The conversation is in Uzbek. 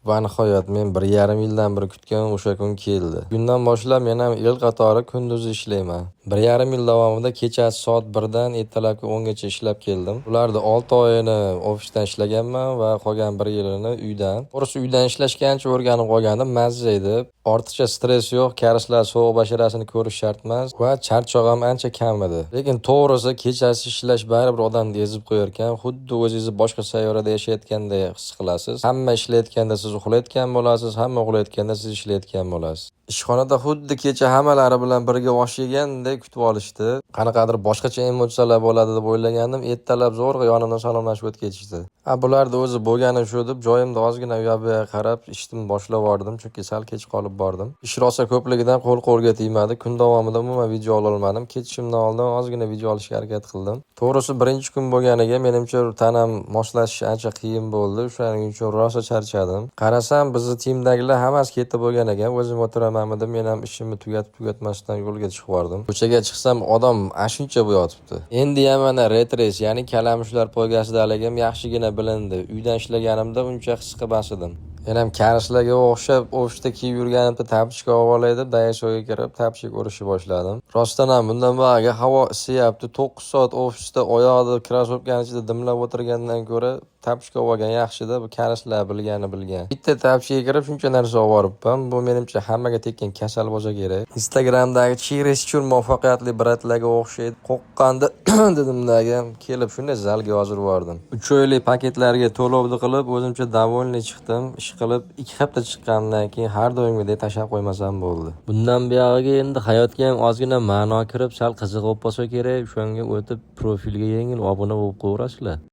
Va nihoyat men 1,5 yildan beri kutgan o'sha kun keldi. Kundan boshlab men ham el qatori kunduzi ishlayman. 1,5 yil davomida kechasi soat 1dan ertalabki 10gacha ishlab keldim. Ularda 6 oyini ofisdan ishlaganman va qolgan 1 yilini uydan. To'g'risi uydan ishlashga ancha o'rganib qolgandim, mazza edi. Ortiqcha stress yo'q, karishlar sovuq basharasini ko'rish shart emas va charchoq ham ancha kam edi. Lekin to'g'risi kechasi ishlash baribir odamni ezib qo'yar ekan. Xuddi o'zingizni boshqa sayyorada yashayotgandek his qilasiz. Hamma ishlayotganda siz uxlayotgan bo'lasiz, hamma uxlayotganda siz ishlayotgan bo'lasiz. Ishxonada xuddi kecha hammalari bilan birga osh yegandek kutib olishdi. Qanaqadir boshqacha emotsiyalar bo'ladi deb o'ylagandim. Ertalab zo'rg'a yonimdan salomlashib o'tib ketishdi. Bularda o'zi bo'lgani shu deb joyimda ozgina uyoq-buyoqqa qarab ishni boshlab yubordim, chunki sal kech qolib bordim. Ish rosa ko'pligidan qo'lga tegmadi. Kun davomida umuman video ola olmadim. Ketishimdan oldin ozgina video olishga harakat qildim. To'g'risi birinchi kun bo'lganiga menimcha tanam moslashish ancha qiyin bo'ldi. Shuning uchun rosa charchadim. Qarasam bizni timdagilar hammasi ketib bo'lgan ekan. O'zim o'tiramanmi deb men ham ishimni tugatmasdan yo'lga chiqib bordim. Ko'chaga chiqsam odam ashuncha bu yotibdi. Endi ham mana retres, ya'ni kalamushlar poygasidaligim yaxshigina bilindi. Uydan ishlaganimda uncha his qilmas edim. Men ham karishlarga o'xshab ofisda kiyib yurganimda tapchika olib deb DSOga kirib tapchik urishni boshladim. Rostdan ham bundan ba'ga havo isiyapti. 9 soat ofisda oyoqda krossovkaning ichida dimlab o'tirgandan ko'ra tapchika olgan yaxshida. Bu karishlar bilgan. Bitta tapchika kirib shuncha narsa olib bu menimcha hammaga tekkan kasal bo'lsa kerak. Instagramdagi chereschur muvaffaqiyatli bratlarga o'xshaydi. Qo'qqanda dedimdagi kelib shunday zalga hozir bordim. 3 oylik paketlarga to'lovni qilib o'zimcha davolniy chiqdim. Ish qilib 2 hafta chiqqandan keyin har doimgidek tashab qo'ymasam bo'ldi. Bundan buyog'iga endi hayotga ham ozgina ma'no kirib, sal qiziq bo'lib qolsa kerak. Shunga o'tib profilga yengil obuna bo'lib qo'yasizlar.